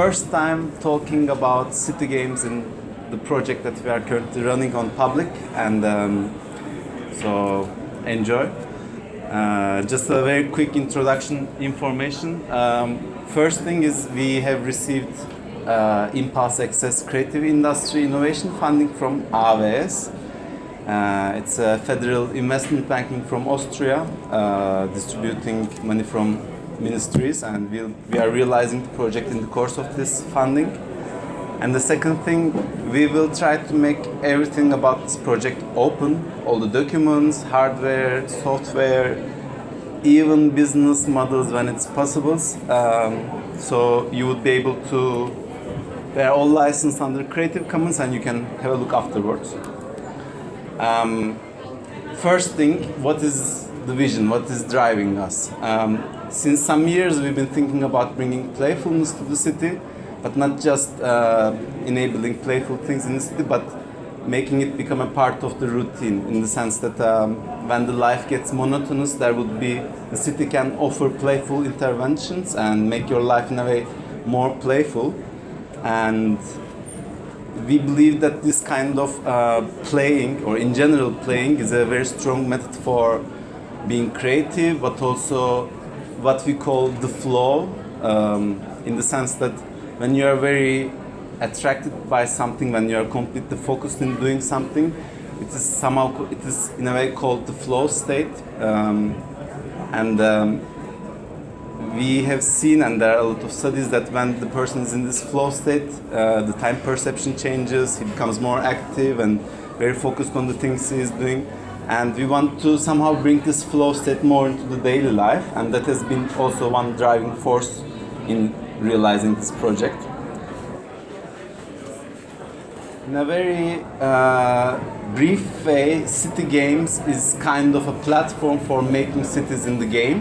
first time talking about city games in the project that we are currently running on public, and so enjoy. Just a very quick introduction information. First thing is we have received Impulse Access Creative Industry Innovation funding from AWS. It's a federal investment banking from Austria, distributing money from ministries, and we are realizing the project in the course of this funding. And the second thing, we will try to make everything about this project open, all the documents, hardware, software, even business models when it's possible. So you would be able to, they're all licensed under Creative Commons, and you can have a look afterwards. First thing, what is the vision? What is driving us? Since some years we've been thinking about bringing playfulness to the city, but not just enabling playful things in the city, but making it become a part of the routine, in the sense that when the life gets monotonous, the city can offer playful interventions and make your life in a way more playful. And we believe that this kind of playing, or in general playing, is a very strong method for being creative, but also what we call the flow, in the sense that when you are very attracted by something, when you are completely focused in doing something, it is in a way called the flow state. We have seen, and there are a lot of studies, that when the person is in this flow state, the time perception changes, he becomes more active and very focused on the things he is doing. And we want to somehow bring this flow state more into the daily life, and that has been also one driving force in realizing this project. In a very brief way, City Games is kind of a platform for making cities in the game.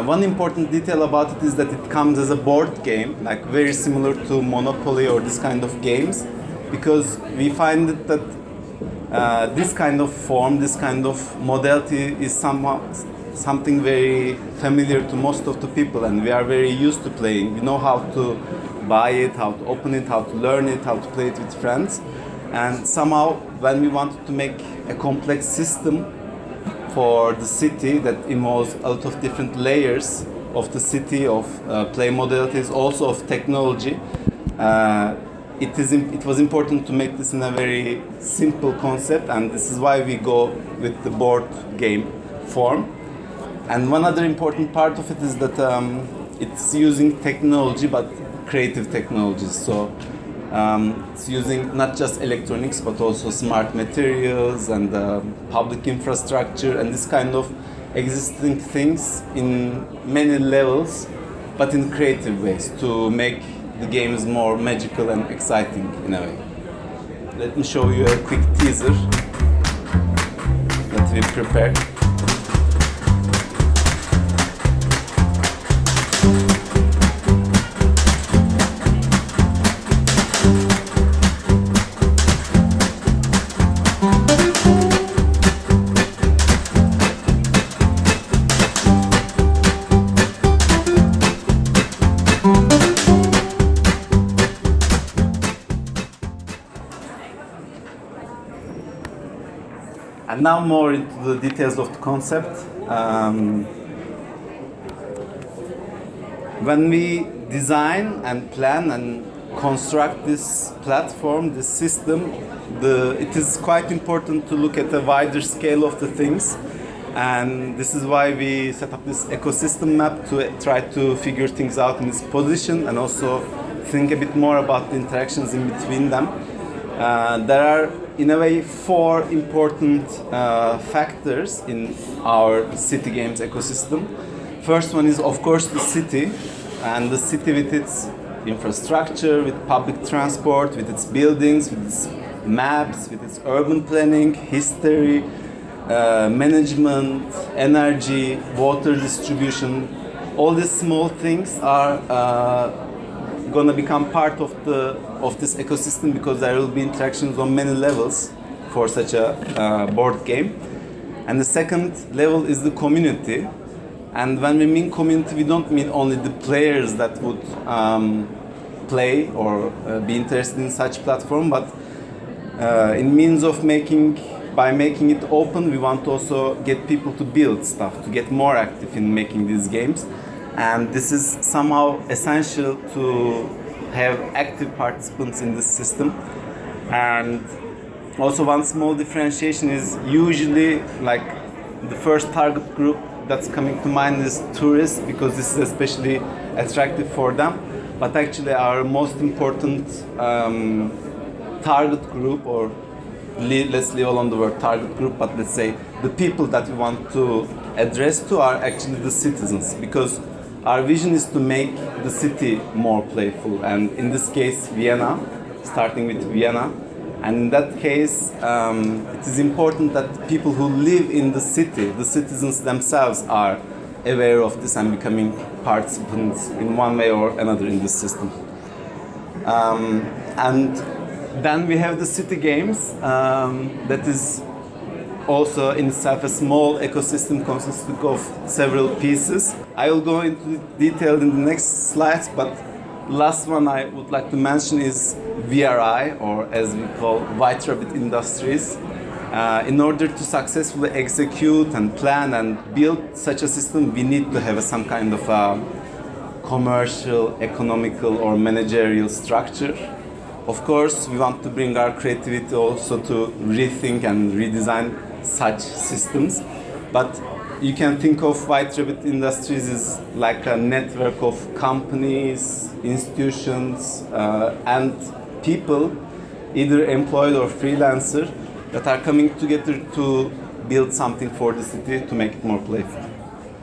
One important detail about it is that it comes as a board game, like very similar to Monopoly or this kind of games, because we find that this kind of form, this kind of modality is something very familiar to most of the people, and we are very used to playing. We know how to buy it, how to open it, how to learn it, how to play it with friends. And somehow, when we wanted to make a complex system for the city that involves a lot of different layers of the city, of play modalities, also of technology, it was important to make this in a very simple concept, and this is why we go with the board game form. And one other important part of it is that it's using technology, but creative technologies. So it's using not just electronics, but also smart materials and public infrastructure and this kind of existing things in many levels, but in creative ways, to make the games more magical and exciting in a way. Let me show you a quick teaser that we prepared. And now more into the details of the concept. When we design and plan and construct this platform, this system, it is quite important to look at a wider scale of the things. And this is why we set up this ecosystem map to try to figure things out in its position, and also think a bit more about the interactions in between them. There are, in a way, four important factors in our City Games ecosystem. First one is, of course, the city, and the city with its infrastructure, with public transport, with its buildings, with its maps, with its urban planning, history, management, energy, water distribution. All these small things are going to become part of this ecosystem, because there will be interactions on many levels for such a board game. And the second level is the community. And when we mean community, we don't mean only the players that would play or be interested in such platform, but in means of by making it open, we want to also get people to build stuff, to get more active in making these games. And this is somehow essential to have active participants in this system. And also one small differentiation is usually like the first target group that's coming to mind is tourists, because this is especially attractive for them. But actually our most important target group, or let's leave alone the word target group, but let's say the people that we want to address to are actually the citizens, because our vision is to make the city more playful, and in this case Vienna, starting with Vienna. And in that case, it is important that people who live in the city, the citizens themselves, are aware of this and becoming participants in one way or another in this system. And then we have the city games, that is also in itself a small ecosystem consisting of several pieces. I will go into detail in the next slides, but last one I would like to mention is VRI, or as we call White Rabbit Industries. In order to successfully execute and plan and build such a system, we need to have some kind of a commercial, economical, or managerial structure. Of course, we want to bring our creativity also to rethink and redesign such systems. But you can think of White Rabbit Industries as like a network of companies, institutions, and people, either employed or freelancer, that are coming together to build something for the city to make it more playful.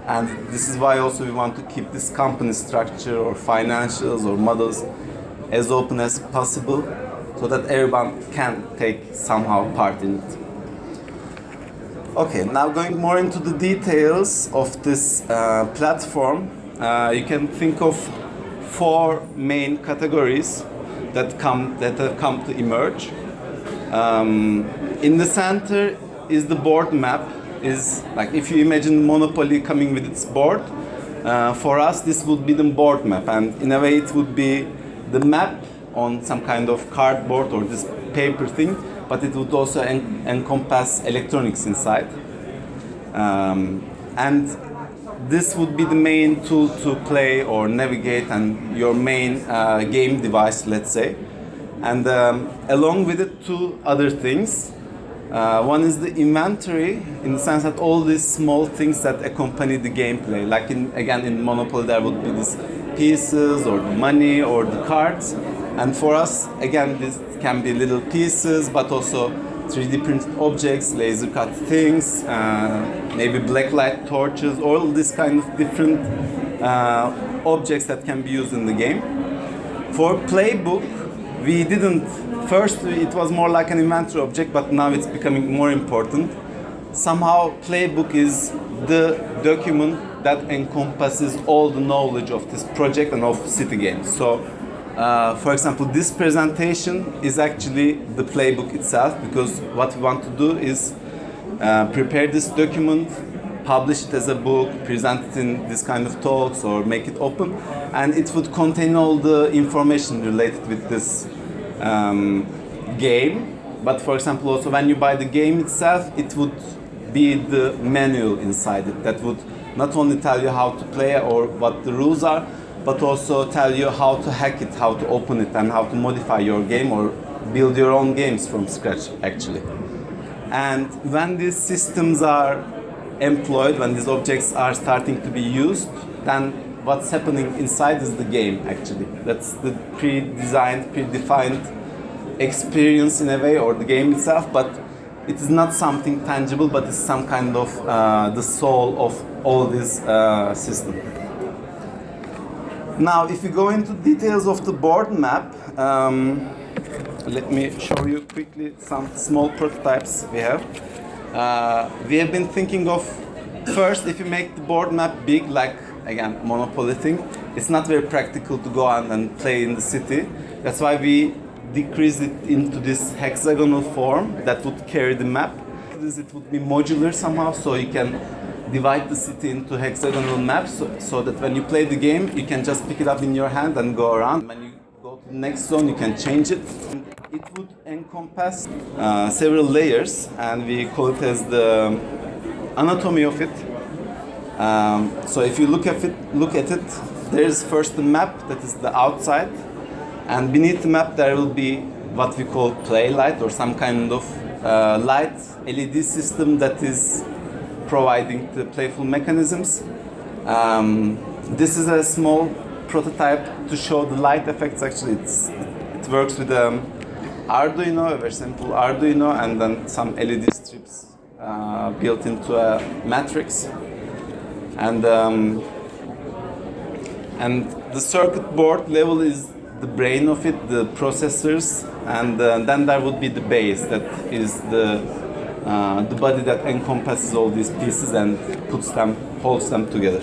And this is why also we want to keep this company structure or financials or models as open as possible, so that everyone can take somehow part in it. Okay, now going more into the details of this platform, you can think of 4 main categories that have come to emerge. In the center is the board map. Is like if you imagine Monopoly coming with its board, for us this would be the board map, and in a way it would be the map on some kind of cardboard or this paper thing, but it would also encompass electronics inside. And this would be the main tool to play or navigate, and your main game device, let's say. And along with it, 2 other things. One is the inventory, in the sense that all these small things that accompany the gameplay. Like in Monopoly, there would be these pieces or the money or the cards. And for us, again, this can be little pieces, but also 3D printed objects, laser cut things, maybe blacklight torches, all these kind of different objects that can be used in the game. For playbook, we didn't, first it was more like an inventory object, but now it's becoming more important. Somehow playbook is the document that encompasses all the knowledge of this project and of city games. So for example, this presentation is actually the playbook itself, because what we want to do is prepare this document, publish it as a book, present it in this kind of talks, or make it open, and it would contain all the information related with this game. But for example, also when you buy the game itself, it would be the manual inside it that would not only tell you how to play or what the rules are, but also tell you how to hack it, how to open it, and how to modify your game or build your own games from scratch, actually. And when these systems are employed, when these objects are starting to be used, then what's happening inside is the game, actually. That's the pre-designed, predefined experience in a way, or the game itself, but it is not something tangible, but it's some kind of the soul of all this system. Now, if you go into details of the board map, let me show you quickly some small prototypes we have. We have been thinking of, first, if you make the board map big, like, again, Monopoly thing, it's not very practical to go out and play in the city. That's why we decrease it into this hexagonal form that would carry the map. It would be modular somehow, so you can divide the city into hexagonal maps, so that when you play the game, you can just pick it up in your hand and go around. When you go to to the next zone, you can change it. And it would encompass several layers, and we call it as the anatomy of it. So if you look at it, there is first the map that is the outside, and beneath the map there will be what we call play light, or some kind of light LED system that is providing the playful mechanisms. This is a small prototype to show the light effects. Actually, it works with Arduino, a very simple Arduino, and then some LED strips built into a matrix. And the circuit board level is the brain of it, the processors, and then there would be the base that is the body that encompasses all these pieces and holds them together.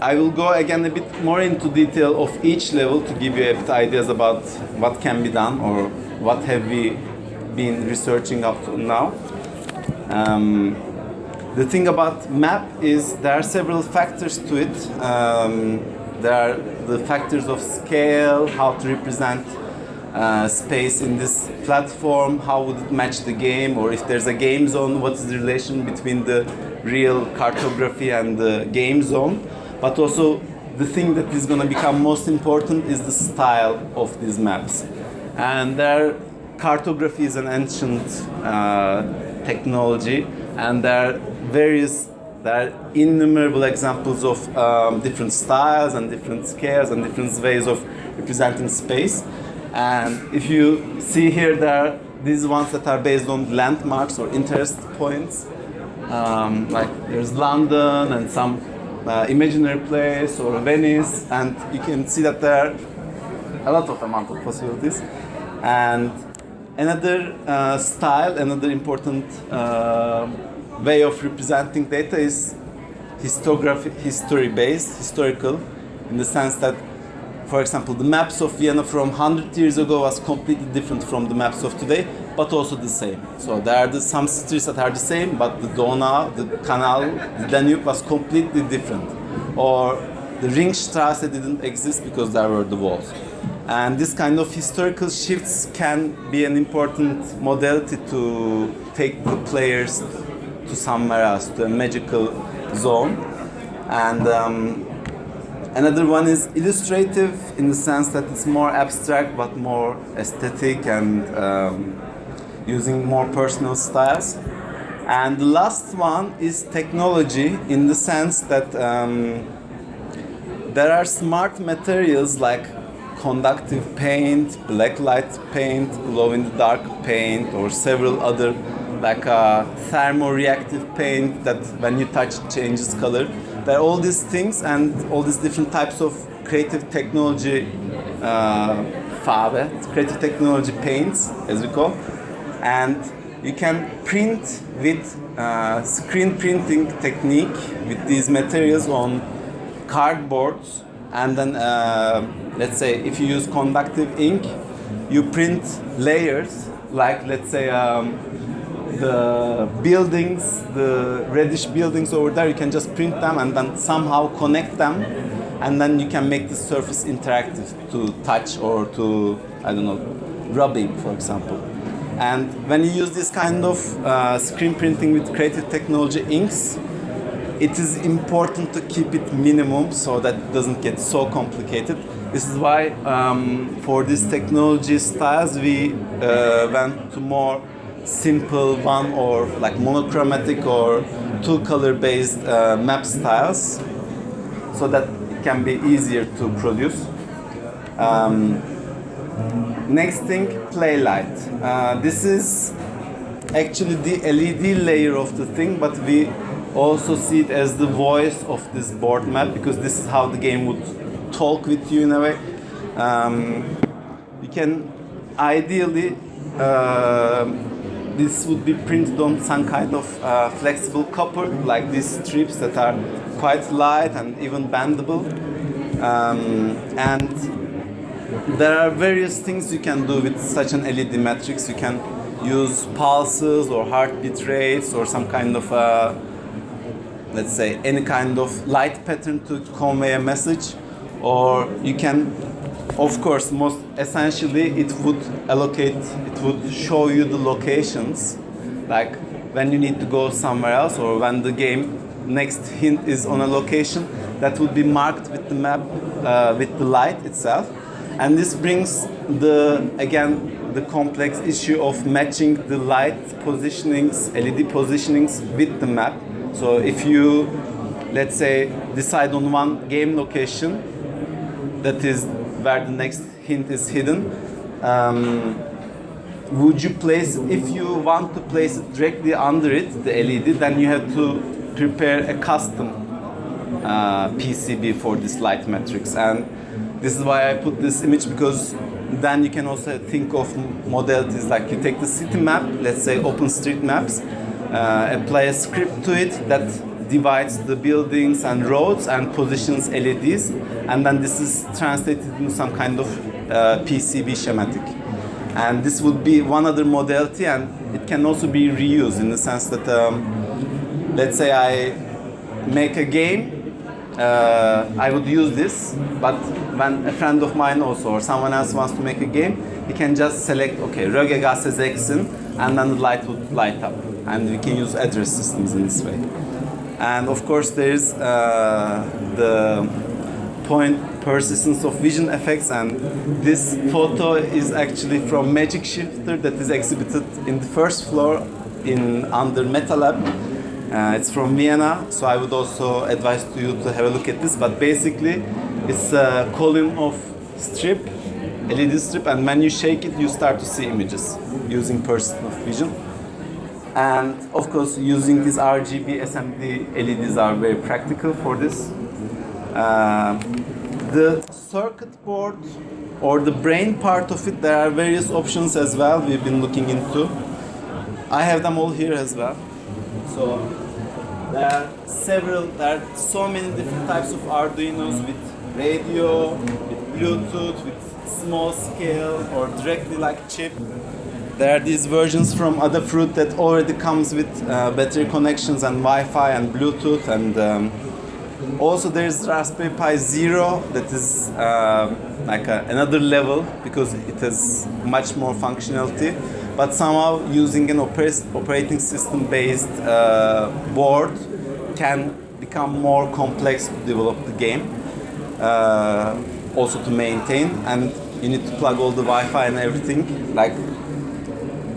I will go again a bit more into detail of each level to give you a bit ideas about what can be done or what have we been researching up to now. The thing about map is there are several factors to it. There are the factors of scale, how to represent space in this platform, how would it match the game, or if there's a game zone, what is the relation between the real cartography and the game zone. But also the thing that is going to become most important is the style of these maps. And cartography is an ancient technology, and there are innumerable examples of different styles and different scales and different ways of representing space. And if you see here, there are these ones that are based on landmarks or interest points. Like there's London and some imaginary place or Venice, and you can see that there are a lot of amount of possibilities. And another style, another important way of representing data is historical, in the sense that, for example, the maps of Vienna from 100 years ago was completely different from the maps of today, but also the same. So there are some streets that are the same, but the Donau, the canal, the Danube was completely different. Or the Ringstraße didn't exist because there were the walls. And this kind of historical shifts can be an important modality to take the players to somewhere else, to a magical zone. And another one is illustrative, in the sense that it's more abstract but more aesthetic and using more personal styles. And the last one is technology, in the sense that there are smart materials like conductive paint, blacklight paint, glow-in-the-dark paint, or several other like thermoreactive paint that when you touch it changes color. There are all these things and all these different types of creative technology, Faire, creative technology paints, as we call, and you can print with screen printing technique with these materials on cardboards, and then let's say if you use conductive ink, you print layers, like let's say the buildings, the reddish buildings over there, you can just print them and then somehow connect them, and then you can make the surface interactive to touch or to, I don't know, rubbing, for example. And when you use this kind of screen printing with creative technology inks, it is important to keep it minimum so that it doesn't get so complicated. This is why for these technology styles we went to more simple one, or like monochromatic or two color based map styles, so that it can be easier to produce. Next thing, play light. This is actually the LED layer of the thing, but we also see it as the voice of this board map, because this is how the game would talk with you in a way. You can ideally this would be printed on some kind of flexible copper, like these strips that are quite light and even bendable. And there are various things you can do with such an LED matrix. You can use pulses or heartbeat rates or some kind of let's say any kind of light pattern to convey a message. or you can, of course, most essentially it would show you the locations, like when you need to go somewhere else or when the game next hint is on a location that would be marked with the map, with the light itself. And this brings the complex issue of matching the light positionings, LED positionings with the map. So if you, let's say, decide on one game location that is where the next hint is hidden, would you place, if you want to place it directly under it, the LED, then you have to prepare a custom PCB for this light matrix. And this is why I put this image, because then you can also think of modalities like you take the city map, let's say OpenStreetMaps, apply a script to it that divides the buildings and roads and positions LEDs, and then this is translated into some kind of PCB schematic. And this would be one other modality, and it can also be reused in the sense that, let's say I make a game, I would use this, but when a friend of mine also or someone else wants to make a game, he can just select, okay, Rögegasse 6, and then the light would light up, and we can use address systems in this way. And of course there is the point persistence of vision effects, and this photo is actually from Magic Shifter that is exhibited in the first floor under MetaLab. It's from Vienna, so I would also advise to you to have a look at this. But basically, it's a column of strip, LED strip, and when you shake it, you start to see images using persistence of vision. And of course, using these RGB SMD LEDs are very practical for this. The circuit board or the brain part of it, there are various options as well we've been looking into. I have them all here as well. So there are so many different types of Arduinos with radio, with Bluetooth, with small scale or directly like chip. There are these versions from Adafruit that already comes with battery connections and Wi-Fi and Bluetooth, and also there's Raspberry Pi Zero that is like another level because it has much more functionality, but somehow using an operating system based board can become more complex to develop the game, also to maintain, and you need to plug all the Wi-Fi and everything. Like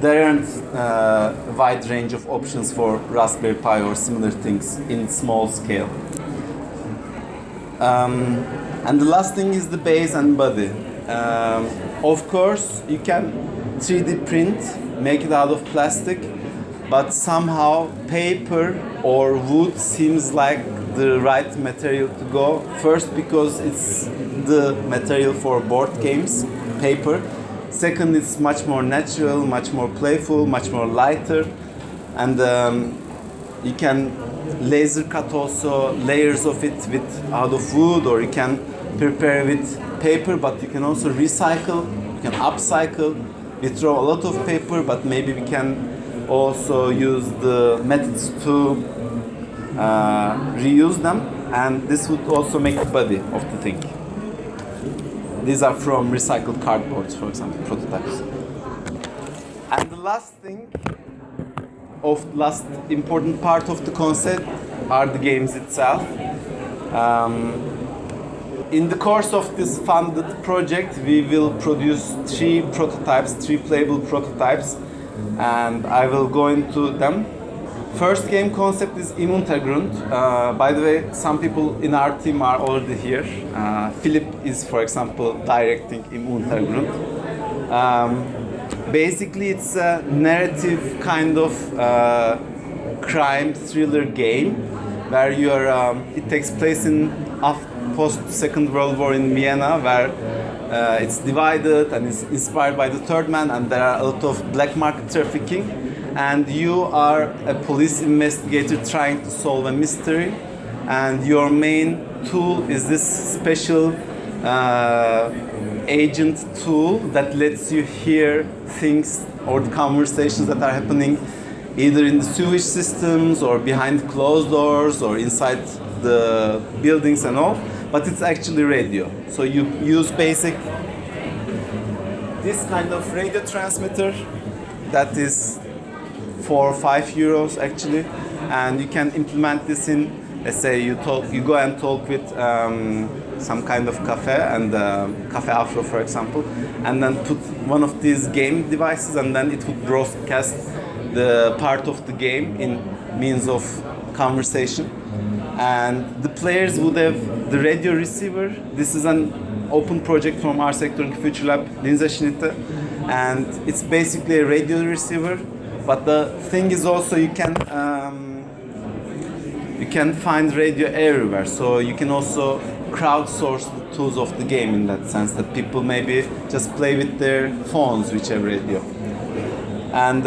there aren't a wide range of options for Raspberry Pi or similar things in small scale. And the last thing is the base and body. Of course, you can 3D print, make it out of plastic, but somehow paper or wood seems like the right material to go. First, because it's the material for board games, paper. Second, it's much more natural, much more playful, much more lighter, and you can laser cut also layers of it out of wood, or you can prepare with paper, but you can also recycle, you can upcycle. We throw a lot of paper, but maybe we can also use the methods to reuse them, and this would also make the body of the thing. These are from recycled cardboards, for example, prototypes. And the last important part of the concept are the games itself. In the course of this funded project, we will produce three playable prototypes, and I will go into them. First game concept is Im Untergrund. By the way, some people in our team are already here. Philip is, for example, directing Im Untergrund. Basically, it's a narrative kind of crime thriller game where it takes place in post-Second World War in Vienna, where it's divided and is inspired by the Third Man, and there are a lot of black market trafficking, and you are a police investigator trying to solve a mystery, and your main tool is this special agent tool that lets you hear things or the conversations that are happening either in the sewage systems or behind closed doors or inside the buildings and all. but it's actually radio. So you use basic this kind of radio transmitter that is for 5 euros actually, and you can implement this in, let's say you go and talk with some kind of cafe, and Cafe Afro for example, and then put one of these game devices, and then it would broadcast the part of the game in means of conversation, and the players would have the radio receiver. This is an open project from our sector in Future Lab, Linzenschnitte, and it's basically a radio receiver. But the thing is also you can find radio everywhere, so you can also crowdsource the tools of the game in that sense, that people maybe just play with their phones which have radio. And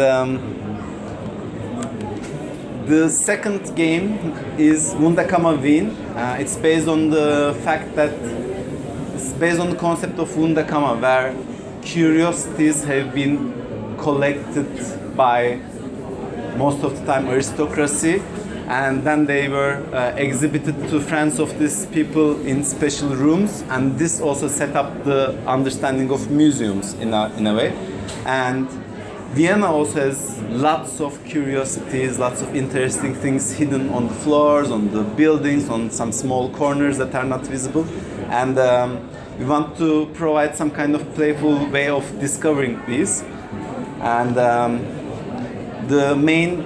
the second game is Wunderkammer Wien. It's based on the fact that it's based on the concept of Wunderkammer, where curiosities have been collected by most of the time aristocracy, and then they were exhibited to friends of these people in special rooms, and this also set up the understanding of museums in a way. And Vienna also has lots of curiosities, lots of interesting things hidden on the floors, on the buildings, on some small corners that are not visible, and we want to provide some kind of playful way of discovering these. And the main,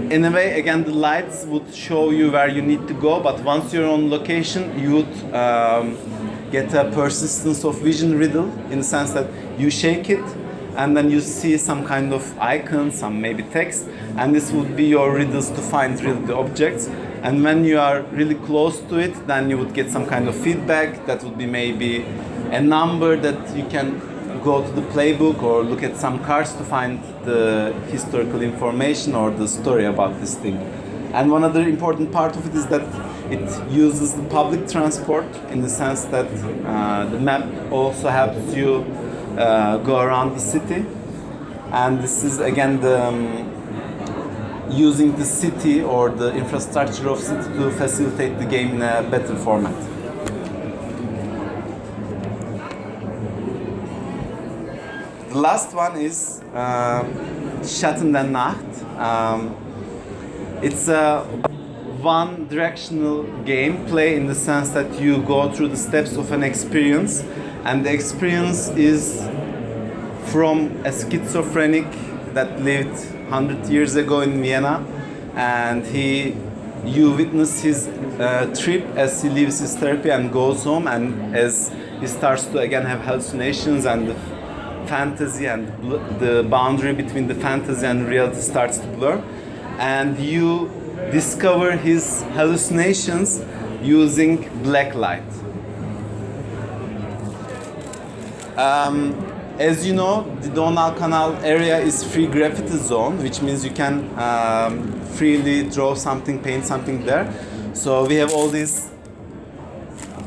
in a way, again, the lights would show you where you need to go, but once you're on location, you would get a persistence of vision riddle, in the sense that you shake it, and then you see some kind of icon, some maybe text, and this would be your riddles to find really the objects. And when you are really close to it, then you would get some kind of feedback that would be maybe a number that you can go to the playbook or look at some cards to find the historical information or the story about this thing. And one other important part of it is that it uses the public transport, in the sense that the map also helps you go around the city. And this is again the using the city or the infrastructure of city to facilitate the game in a better format. The last one is Schatten der Nacht. It's a one-directional gameplay, in the sense that you go through the steps of an experience, and the experience is from a schizophrenic that lived 100 years ago in Vienna, and you witness his trip as he leaves his therapy and goes home, and as he starts to again have hallucinations, and the fantasy and the boundary between the fantasy and reality starts to blur, and you discover his hallucinations using black light. As you know, the Donau Canal area is free graffiti zone, which means you can freely draw something, paint something there. So we have all these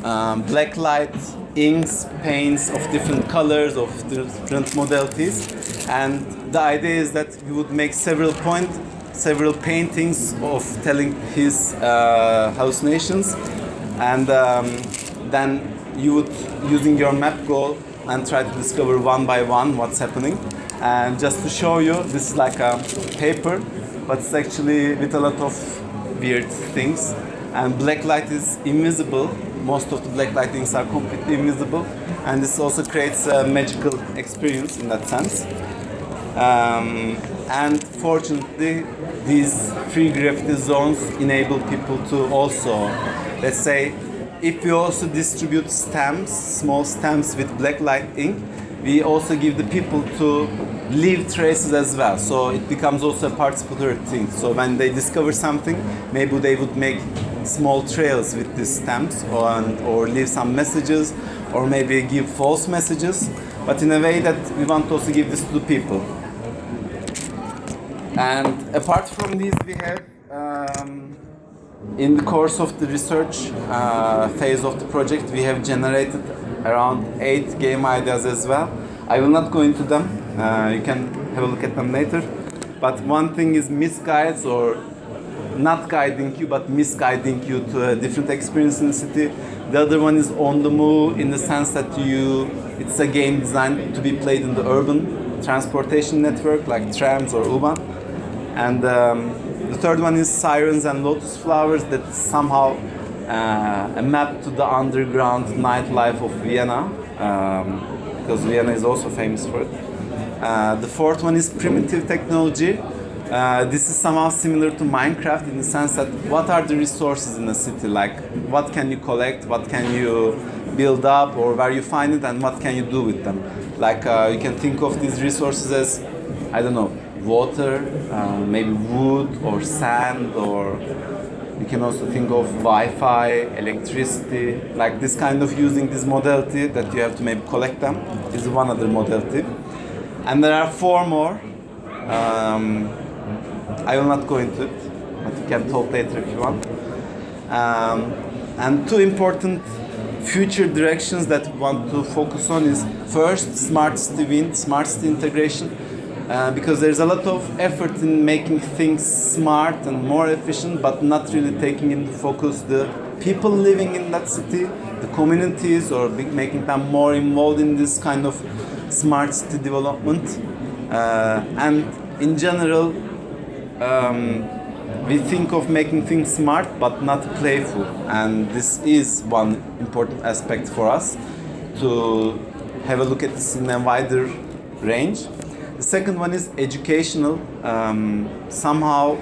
black light inks, paints of different colors, of different modalities, and the idea is that we would make several paintings of telling his hallucinations, and then you would, using your map, go and try to discover one by one what's happening. And just to show you, this is like a paper, but it's actually with a lot of weird things. And black light is invisible. Most of the black lightings are completely invisible, and this also creates a magical experience in that sense. And fortunately, these free graffiti zones enable people to also, let's say, if we also distribute stamps, small stamps with black light ink, we also give the people to leave traces as well. So it becomes also a participatory thing. So when they discover something, maybe they would make small trails with these stamps, or leave some messages, or maybe give false messages, but in a way that we want to also give this to the people. And apart from these, we have in the course of the research phase of the project, we have generated around 8 game ideas as well. I will not go into them, you can have a look at them later. But one thing is misguides or not guiding you but misguiding you to a different experience in the city. The other one is on the move in the sense that it's a game designed to be played in the urban transportation network like trams or U-Bahn. And the third one is Sirens and Lotus Flowers, that somehow a map to the underground nightlife of Vienna, because Vienna is also famous for it. The fourth one is Primitive Technology. This is somehow similar to Minecraft in the sense that what are the resources in a city, like what can you collect, what can you build up, or where you find it, and what can you do with them. Like you can think of these resources as, I don't know, water, maybe wood or sand, or you can also think of Wi-Fi, electricity, like this kind of using this modality that you have to maybe collect them is one other modality. And there are four more. I will not go into it, but you can talk later if you want. And two important future directions that we want to focus on is first, smart city win, smart city integration, because there's a lot of effort in making things smart and more efficient, but not really taking into focus the people living in that city, the communities, or making them more involved in this kind of smart city development. And in general, we think of making things smart but not playful, and this is one important aspect for us to have a look at this in a wider range. The second one is educational. Somehow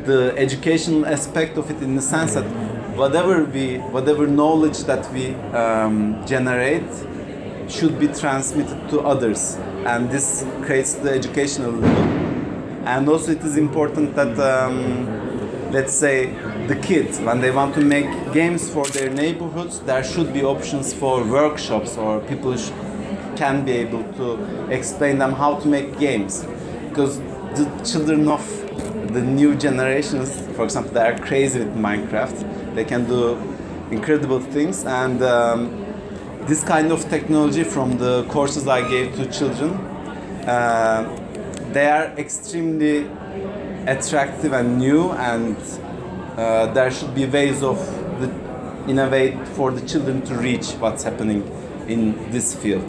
the educational aspect of it, in the sense that whatever knowledge that we generate should be transmitted to others, and this creates the educational level. And also it is important that, let's say, the kids, when they want to make games for their neighborhoods, there should be options for workshops, or people can be able to explain them how to make games. Because the children of the new generations, for example, they are crazy with Minecraft. They can do incredible things, and this kind of technology from the courses I gave to children, they are extremely attractive and new, and there should be ways of innovate for the children to reach what's happening in this field.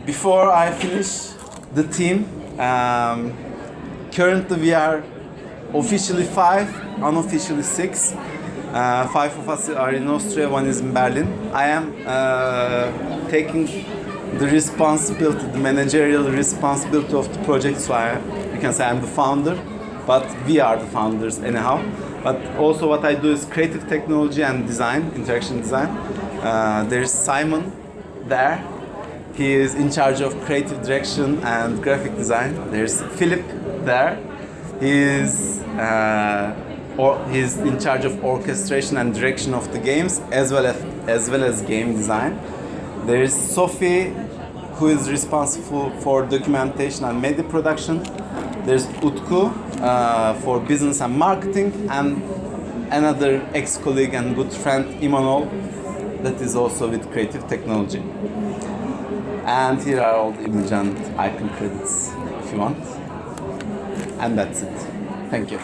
Before I finish the team, currently we are officially 5, unofficially 6. 5 of us are in Austria, 1 is in Berlin. I am taking the responsibility, the managerial responsibility of the project, so you can say I'm the founder, but we are the founders anyhow. But also what I do is creative technology and design, interaction design. There's Simon there. He is in charge of creative direction and graphic design. There's Philip there. He's in charge of orchestration and direction of the games, as well as game design. There is Sophie, who is responsible for documentation and media production. There's Utku for business and marketing, and another ex-colleague and good friend, Imanol, that is also with creative technology. And here are all the image and icon credits if you want. And that's it. Thank you.